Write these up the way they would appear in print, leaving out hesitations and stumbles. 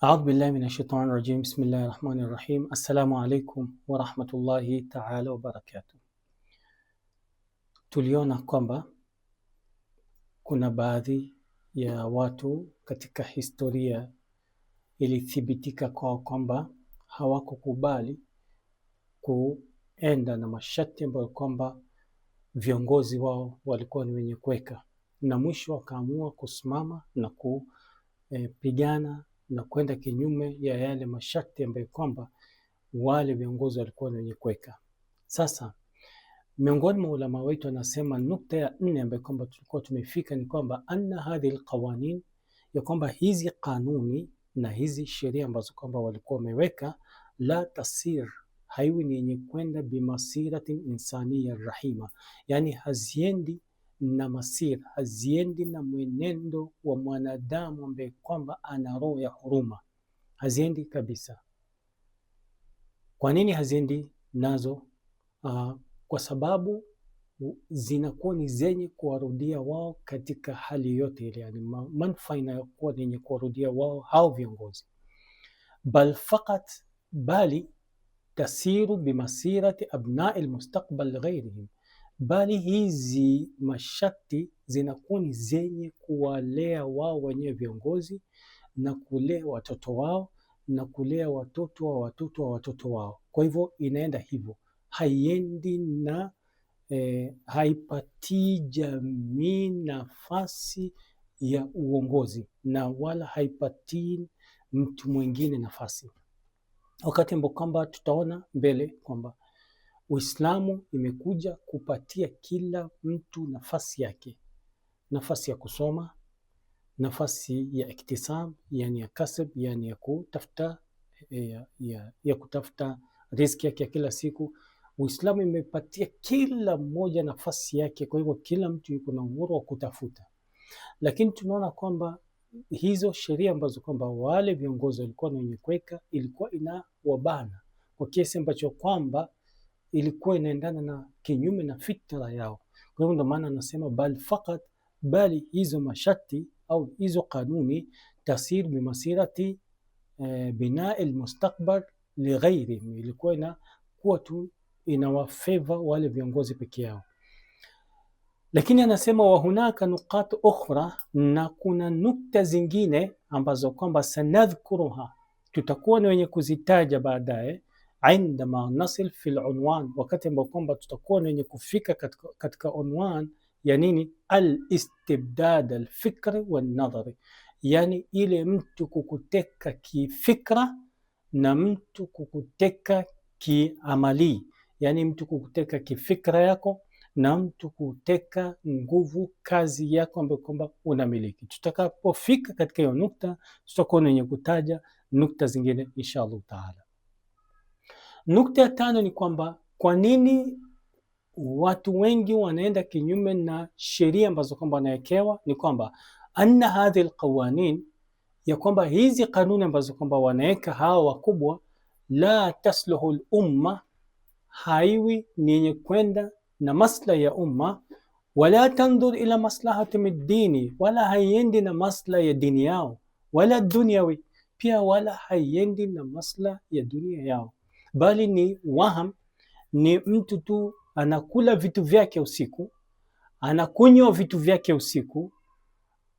Audhu billahi minash-shaytani rajim. Bismillahir rahmanir rahim. Assalamu alaikum warahmatullahi taala wabarakatuh. Tuliona kwamba kuna baadhi ya watu katika historia ilithibitika kwamba hawakukubali kuenda na masharti ambayo kwamba viongozi wao walikuwa ni wenye kuweka, na mwisho wakaamua kusimama na kupigana na kwenda kinyume ya yale masharti ambayo kwamba wale viongozi walikuwa ni wenye kuweka. Sasa miongoni mwa ulama wetu anasema nukta ya 4 ambayo kwamba tulikuwa tumefika ni kwamba anna hadhihi alqawanin, ya kwamba hizi kanuni na hizi sheria ambazo kwamba walikuwa wameweka, la tasir, haiwi ni yenye kwenda bimasiratin insaniya rahima, yani haziendi na masir, haziendi na mwenendo wa mwanadamu ambaye kwamba ana roho ya huruma, haziendi kabisa. Kwa nini haziendi nazo? Kwa sababu zinakuwa ni zenye kuwarudia wao katika hali yote ile, yani manufaa inayokuwa yenye kuwarudia wao hao viongozi. Bali tasiru bimasirati abnai almustaqbal ghairihim, bali hizi masharti zinakuwa ni zenye kuwalea wao wenyewe viongozi na kulea watoto wao na kulea watoto wa watoto wa watoto wao. Kwa hivyo inaenda hivyo, haiendi na haipatii jamii nafasi ya uongozi na wala haipatii mtu mwingine nafasi, wakati ambao kwamba tutaona mbele kwamba Uislamu imekuja kupatia kila mtu nafasi yake, nafasi ya kusoma, nafasi ya iktisab, yani ya kasb, yani ya kutafuta ya kutafuta riziki yake ya kila siku. Uislamu imepatia kila mmoja nafasi yake, kwa hivyo kila mtu yuko na uhuru wa kutafuta. Lakini tunaona kwamba hizo sheria ambazo kwamba wale viongozi walikuwa na wenye kuweka ilikuwa inawabana kwa kiasi ambacho kwamba ilikuwa inaendana na kinyume na fitra yao. Kwa hivyo ndio maana anasema bali hizo masharti au hizo kanuni tasir bimasirati binaa almustaqbal lighairihim, ilikuwa inakuwa tu inawafeva wale viongozi peke yao. Lakini anasema wa hunaka nuqat ukhra, na kuna nukta zingine ambazo kwamba sanadhkuruha, tutakuwa ni wenye kuzitaja baadaye, indama nasil fil unwan, wakati ambao kwamba tutakuwa ni wenye kufika katika unwan ya nini, al-istibdad al-fikri wal-nadhari, yani ile mtu kukuteka kifikra na mtu kukuteka kiamali, yani mtu kukuteka kifikra yako na mtu kuteka nguvu kazi yako ambayo kwamba unamiliki. Tutakapofika katika hiyo nukta tutakuwa wenye kutaja nukta zingine inshallah taala. Nukta ya 5 ni kwamba kwa nini watu wengi wanaenda kinyume na sheria ambazo kwamba wanawekewa, ni kwamba anna hadhihi alqawanin, ya kwamba hizi kanuni ambazo kwamba wanaweka hawa wakubwa, la tasluhu al-umma, haiwi ni yenye kwenda na maslahi ya umma, wala tandur ila maslahati ad-dini, wala haiendi na maslahi ya dini yao, wala dunyawi pia, wala haiendi na maslahi ya dunia yao, bali ni waham, ni mtu tu anakula vitu vyake usiku, anakunywa vitu vyake usiku,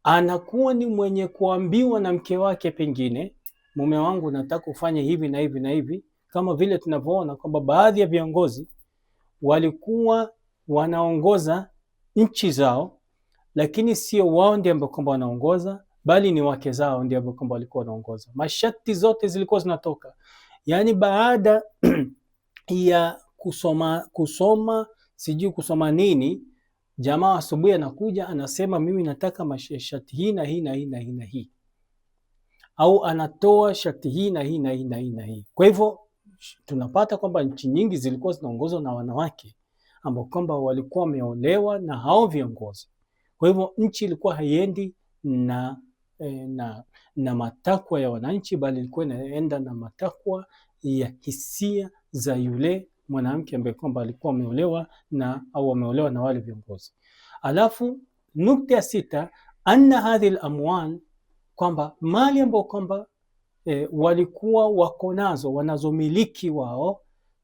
anakuwa ni mwenye kuambiwa na mke wake, pengine mume wangu nataka ufanye hivi na hivi na hivi, kama vile tunavyoona kwamba baadhi ya viongozi walikuwa wanaongoza nchi zao, lakini sio wao ndio ambao kwamba wanaongoza, bali ni wake zao ndio ambao kwamba walikuwa wanaongoza. Masharti zote zilikuwa zinatoka, yani baada ya kusoma sijui kusoma nini, jamaa asubuhi anakuja anasema mimi nataka masharti hii na hii na hii na hii na hii, au anatoa sharti hii na hii na hii na hii na hii. Kwa hivyo tunapata kwamba nchi nyingi zilikuwa zinaongozwa na wanawake ambao kwamba walikuwa wameolewa na hao viongozi. Kwa hivyo nchi ilikuwa haiendi na matakwa ya wananchi, bali ilikuwa inaenda na matakwa ya hisia za yule mwanamke ambaye kwamba alikuwa ameolewa au ameolewa na wale viongozi. Alafu nukta ya 6, anna hadhihi al-amwal, kwamba mali ambayo kwamba walikuwa wako nazo, wanazomiliki wao,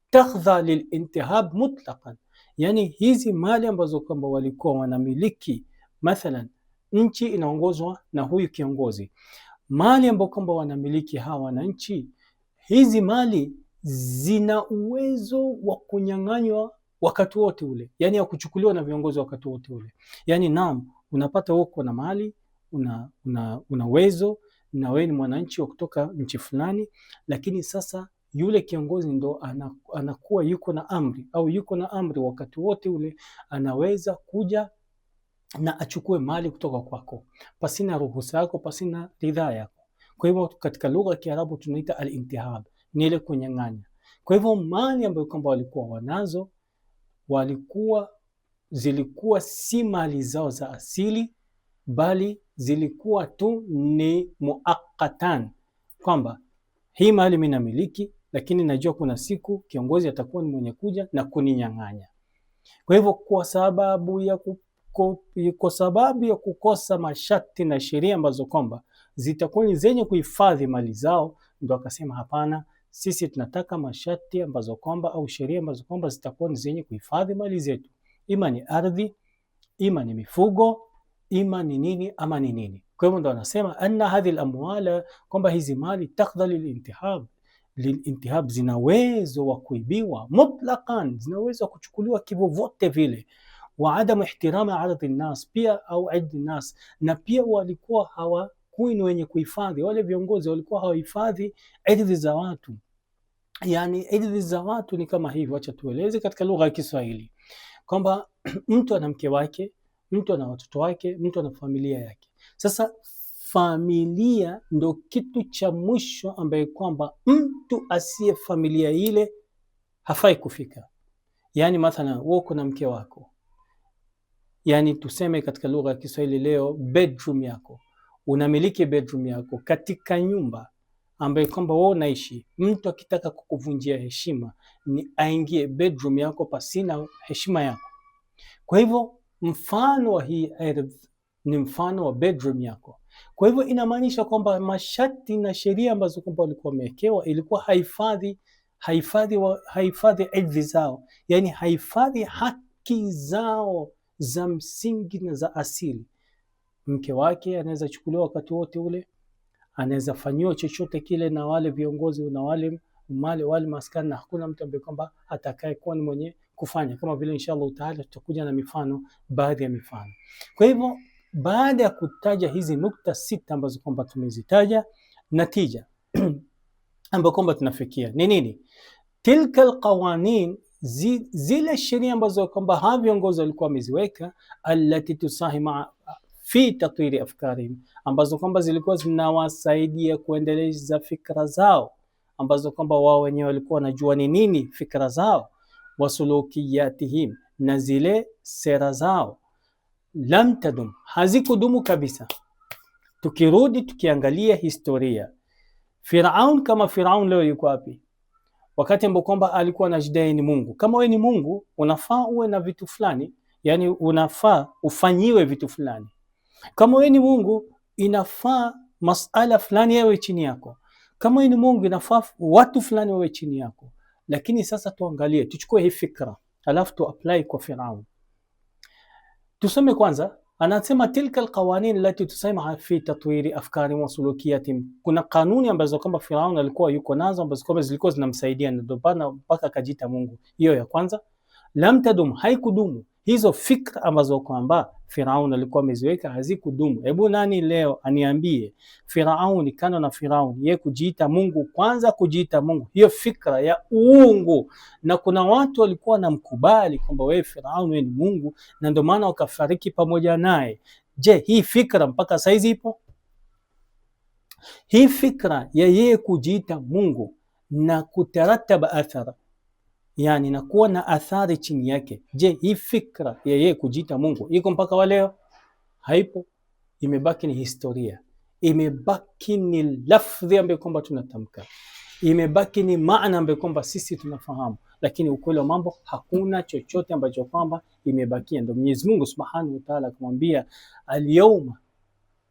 takhdha lilintihab mutlaqan, yani hizi mali ambazo kwamba walikuwa wanamiliki, mathalan nchi inaongozwa na huyu kiongozi, mali ambayo kwamba wanamiliki hawa wananchi, hizi mali zina uwezo wa kunyang'anywa wakati wote ule, yani ya kuchukuliwa na viongozi wakati wote ule. Yani naam, unapata uko na mali, una uwezo na wewe ni mwananchi wa kutoka nchi fulani, lakini sasa yule kiongozi ndo anakuwa yuko na amri, au yuko na amri wakati wote ule, anaweza kuja na achukue mali kutoka kwako pasina ruhusa yako, pasina ridhaa yako. Kwa hivyo katika lugha ya Kiarabu tunaita al-intihab, ni ile kunyang'anya. Kwa hivyo mali ambayo kwamba walikuwa wanazo, zilikuwa si mali zao za asili, bali zilikuwa tu ni muaqqatan, kwamba hii mali mimi namiliki, lakini najua kuna siku kiongozi atakuwa ni mwenye kuja na kuninyang'anya. Kwa hivyo kwa sababu ya kukosa masharti na sheria ambazo kwamba zitakuwa ni zenye kuhifadhi mali zao, ndio akasema hapana, sisi tunataka masharti ambazo kwamba au sheria ambazo kwamba zitakuwa ni zenye kuhifadhi mali zetu, ima ni ardhi, ima ni mifugo, ima ni nini ama ni nini. Kwa hivyo ndio anasema anna hadhihi al-amwala, kwamba hizi mali takdha lilintihab, zina uwezo wa kuibiwa mutlaqan, zina uwezo wa kuchukuliwa kivyovyote vile, wa adamu ihtirama ardhi nnas, pia au ardhi nnas, na pia walikuwa hawakui ni wenye kuhifadhi, wale viongozi walikuwa hawahifadhi ardhi za watu. Yani ardhi za watu ni kama hivi, acha tueleze katika lugha ya Kiswahili kwamba mtu ana mke wake, mtu ana watoto wake, mtu ana familia yake. Sasa familia ndo kitu cha mwisho ambaye kwamba mtu asiye familia ile hafai kufika. Yani mathalan wewe uko na mke wako, yani tuseme katika lugha ya Kiswahili leo, bedroom yako, unamiliki bedroom yako katika nyumba ambaye kwamba wewe unaishi. Mtu akitaka kukuvunjia heshima ni aingie bedroom yako pasina heshima yako. Kwa hivyo mfano wa hii ardhi ni mfano wa bedroom yako. Kwa hivyo inamaanisha kwamba masharti na sheria ambazo kwamba walikuwa wamewekewa ilikuwa haifadhi ardhi zao, yani haifadhi haki zao za msingi na za asili. Mke wake anaweza chukuliwa wakati wote ule, anaweza fanyiwa chochote kile na wale viongozi na wale maskani, na hakuna mtu ambaye kwamba atakaye kuwa ni mwenye kufanya, kama vile inshallah taala tutakuja na mifano, baadhi ya mifano. Kwa hivyo baada ya kutaja hizi nukta sita ambazo kwamba tumezitaja, natija ambayo kwamba tunafikia ni nini? Tilka alqawanin, zile sheria ambazo kwamba hawa viongozi walikuwa wameziweka, allati tusahima fi tatwiri afkarihim, ambazo kwamba zilikuwa zinawasaidia kuendeleza fikra zao, ambazo kwamba wao wenyewe walikuwa wanajua ni nini fikra zao, wasulukiyatihim, na zile sera zao, lam tadum, hazikudumu kabisa. Tukirudi tukiangalia historia, Firaun, kama Firaun leo yuko wapi? Wakati ambapo kwamba alikuwa anajidai ni Mungu. Kama wewe ni Mungu, unafaa uwe na vitu fulani, yani unafaa ufanyiwe vitu fulani. Kama wewe ni Mungu, inafaa masala fulani yawe chini yako. Kama wewe ni Mungu, inafaa watu fulani wawe chini yako. Lakini sasa tuangalie, tuchukue hii fikra alafu tu apply kwa Firaun. Tusome kwanza, anasema tilka alqawanin allati tusaimaha fi tatwiri afkari wa sulukiyatim. Kuna kanuni ambazo kwamba Firaun alikuwa yuko nazo, ambazo kwamba zilikuwa zinamsaidia, ndio bana mpaka akajiita Mungu. Hiyo ya kwanza. Lam tadum, haikudumu. Hizo fikra ambazo kwamba Firaun alikuwa ameziweka hazikudumu. Hebu nani leo aniambie Firaun, kana na Firaun yeye kujiita Mungu, kwanza kujiita Mungu, hiyo fikra ya uungu, na kuna watu walikuwa namkubali kwamba wewe Firaun wewe ni Mungu, na ndio maana wakafariki pamoja naye. Je, hii fikra mpaka saizi ipo? Hii fikra ya yeye kujiita Mungu na kutarataba athara, yani na kuwa na athari chini yake, je, hii fikra ya yeye kujiita Mungu iko mpaka wa leo? Haipo. Imebaki ni historia, imebaki ni lafdhi ambayo kwamba tunatamka, imebaki ni maana ambayo kwamba sisi tunafahamu, lakini ukweli wa mambo hakuna chochote ambacho kwamba imebakia. Ndio Mwenyezi Mungu Subhanahu wa Ta'ala akamwambia, al-yawma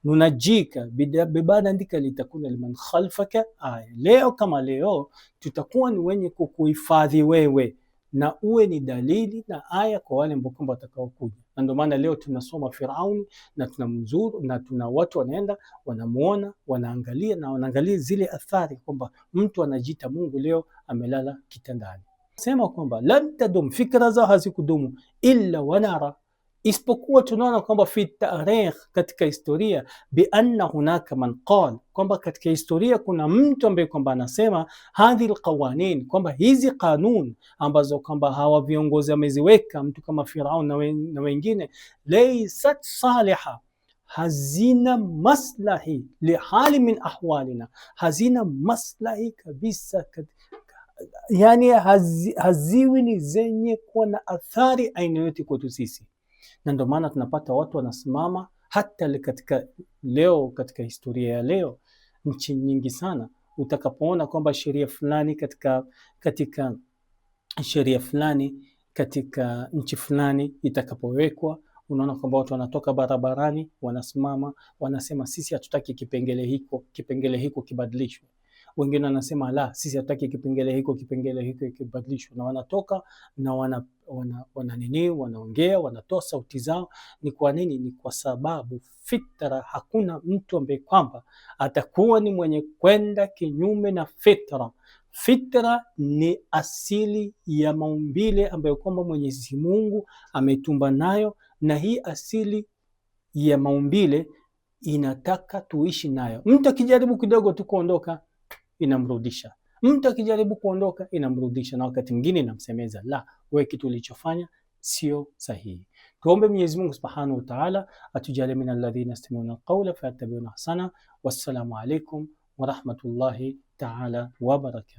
nunajika bibadandika litakuna liman khalfaka aya. Leo kama leo tutakuwa ni wenye kukuhifadhi wewe na uwe ni dalili na aya kwa wale ambao kwamba watakaokuja. Na ndio maana leo tunasoma Firauni na tunamzuru na tuna watu wanaenda wanamuona, wanaangalia na wanaangalia zile athari kwamba mtu anajiita Mungu leo amelala kitandani. Sema kwamba lan tadum, fikra zao hazikudumu, illa wanara, isipokuwa tunaona kwamba fi tarikh, katika historia, bi anna hunaka man qala, kwamba katika historia kuna mtu ambaye kwamba anasema hadhi alqawanin, kwamba hizi kanun ambazo kwamba hawa viongozi wameziweka, mtu kama Firaun na wengine, laysat saliha, hazina maslahi lihali min ahwalina, hazina maslahi kabisa, yani haziwi ni zenye kuwa na athari aina yote kwetu sisi. Na ndio maana tunapata watu wanasimama hata katika leo, katika historia ya leo, nchi nyingi sana utakapoona kwamba sheria fulani katika sheria fulani katika nchi fulani itakapowekwa, unaona kwamba watu wanatoka barabarani wanasimama wanasema sisi hatutaki kipengele hiko kibadilishwe. Wengine wanasema la, sisi hatutaki kipengele hiko kibadilishwe, na wanatoka na wanaongea, wanatoa sauti zao. Ni kwa nini? Ni kwa sababu fitra, hakuna mtu ambaye kwamba atakuwa ni mwenye kwenda kinyume na fitra. Fitra ni asili ya maumbile ambayo kwamba Mwenyezi Mungu ametumba nayo, na hii asili ya maumbile inataka tuishi nayo. Mtu akijaribu kidogo tu kuondoka inamrudisha, mtu akijaribu kuondoka inamrudisha, na wakati mwingine inamsemeza, la, wewe kitu ulichofanya sio sahihi. Tuombe Mwenyezi Mungu Subhanahu wa Ta'ala atujalie min alladhina yastami'una alqawla fayattabi'una ahsana. Wassalamu alaykum wa rahmatullahi ta'ala wa barakatuh.